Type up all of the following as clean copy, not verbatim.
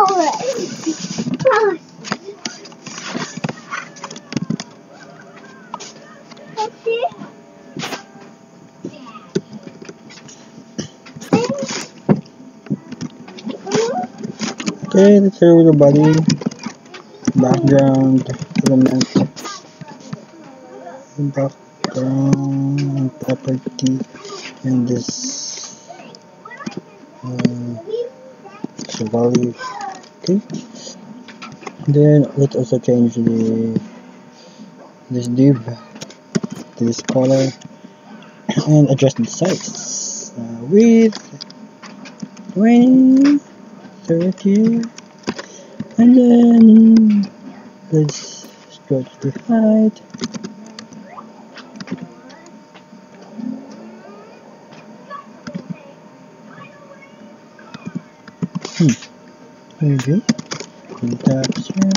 Okay, let's show the body, background, element, background, property, and this value. Okay. Then let's also change this div to this color and adjust the size with 20, 30, and then let's stretch the height. There we go. Contraction.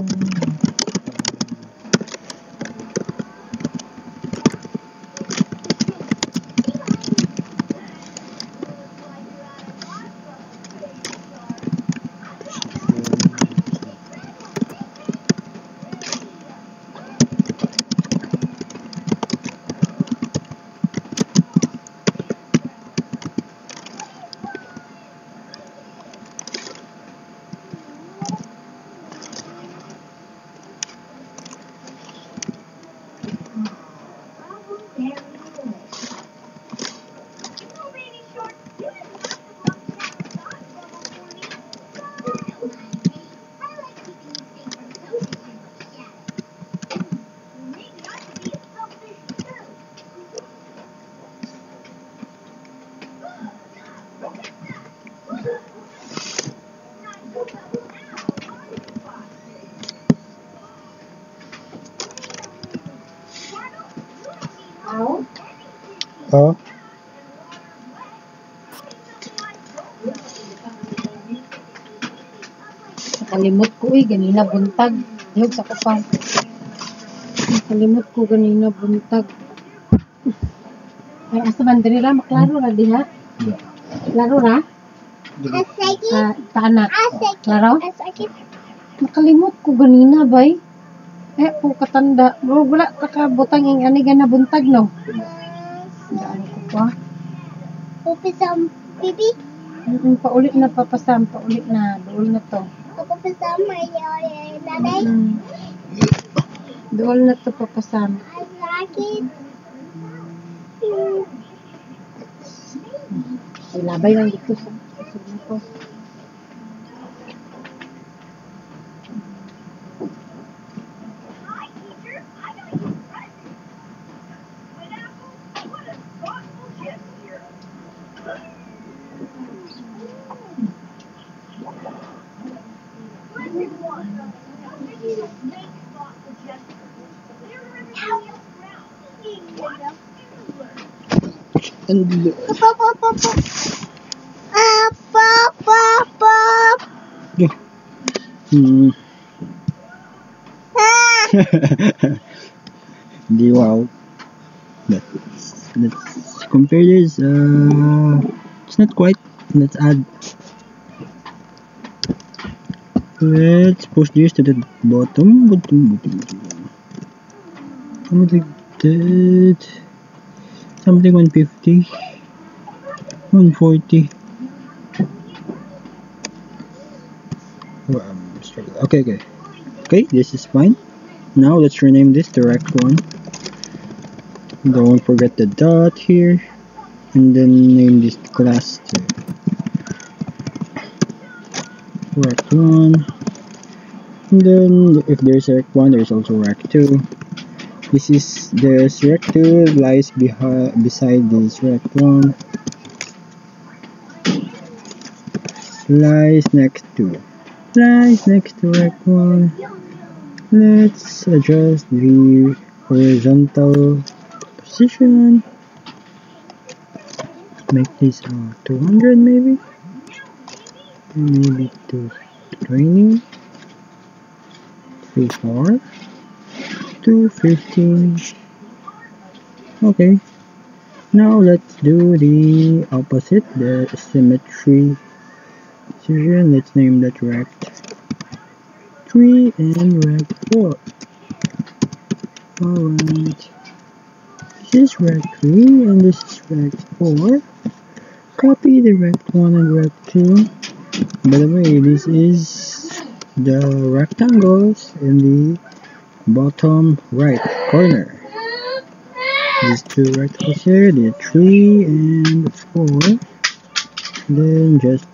Oh. Nakalimot ko ganina buntag. Yung sa kapal. Nakalimot ko ganina buntag. Ay, asa man diri ra maklaro ra diha? Klaro ra? Taana. Klaro? Nakalimot ko ganina bay. Po katanda. Wala kakabutang ing ani gana buntag no. Daan ko pa. Papasam, baby. Paulit na papasam, paulit na. Dool na to. Papasam, nanay. Dool na to papasam. I like it. Ilabay lang dito sa susunod ko. And yeah. Wow. Let's compare this. It's not quite. Let's add. Let's push this to the bottom. Something like that. Something 150. 140. Okay, this is fine. Now let's rename this direct one. Don't forget the dot here, and then name this class 2. Rec 1. And then if there's Rec 1, there's also Rec 2. There's Rec 2 lies beside this Rec 1. Lies next to Rec 1. Let's adjust the horizontal position. Make this 200 maybe 220, 34, 215. Okay, now let's do the opposite, the symmetry. Let's name that rect. 3 and rect 4. Alright. This is rect 3 and this is rect 4. Copy the rect 1 and rect 2. By the way, this is the rectangles in the bottom right corner. These two rectangles here, the 3 and 4. Then just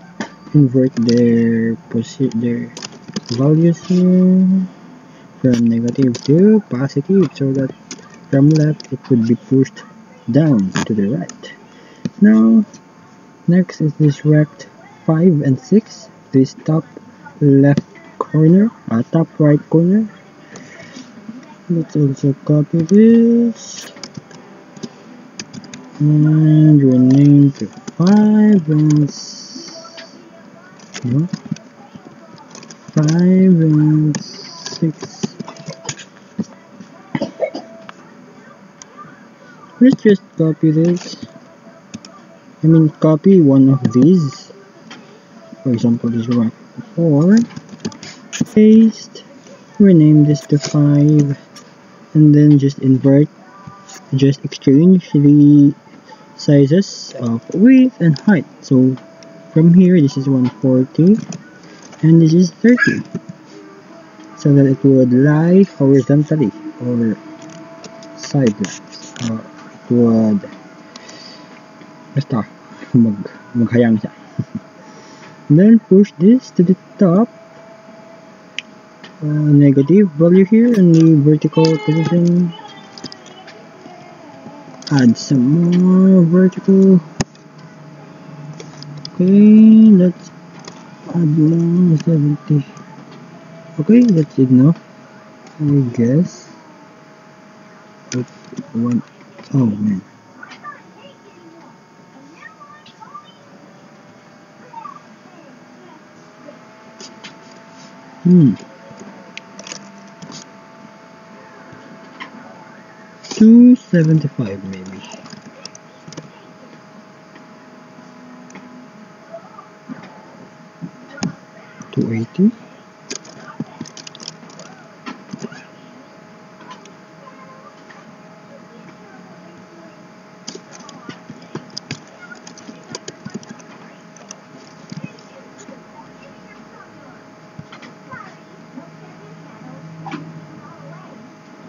invert their values here from negative to positive, so that from left it would be pushed down to the right. Now, next is this rect 5 and 6. This top left corner, top right corner. Let's also copy this and rename to 5 and 6. Let's just copy this. Copy one of these. For example, this rect 4. Paste. Rename this to 5. And then just exchange the sizes of width and height. So from here, this is 140 and this is 30, so that it would lie horizontally or sideways, or it would basta maghayang siya. Then push this to the top, negative value here in the vertical position. Add some more vertical. Okay, let's add 170. Okay, that's enough, I guess. Oh man. Hmm. 275 maybe. $280.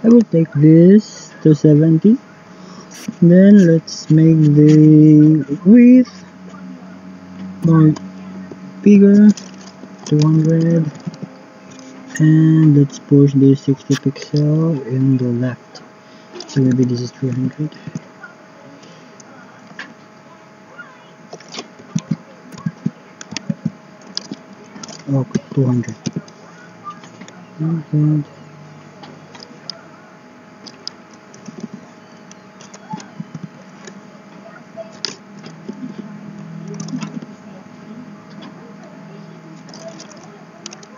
I will take this to 70. Then let's make the width more bigger, 200, and let's push this 60 pixel in the left. So maybe this is 300. Oh, 200. 200.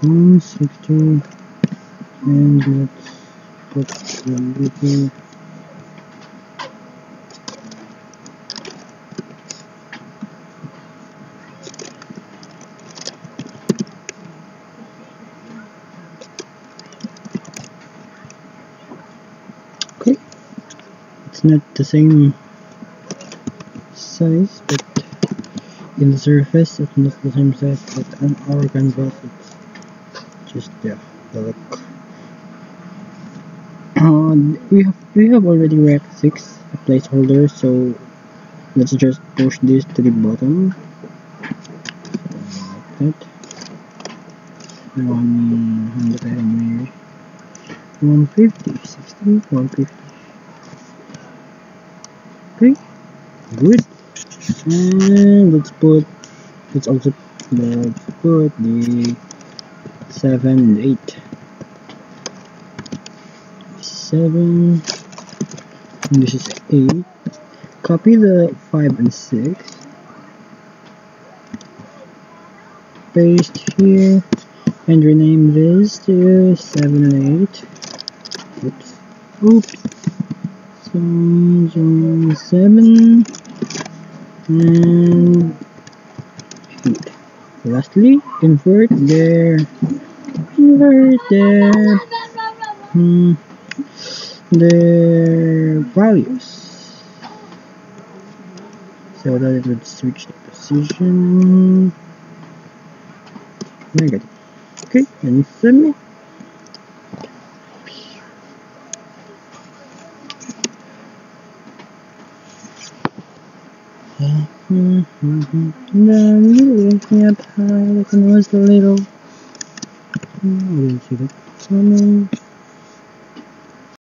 And 60, and let's put the little okay. It's not the same size, but in the surface it's not the same size, but on our canvas it's just the look. We have already rect 6 a placeholder, so let's just push this to the bottom like that. 100, 150, 60, 150. Okay, good. And let's put the 7 and 8. 7, and this is 8. Copy the 5 and 6. Paste here and rename this to 7 and 8. Oops. So 7 and 8. Lastly, invert their convert their values so that it would switch the position. Negative. Okay, and submit. Looking up high, looking was the little. I didn't see that coming.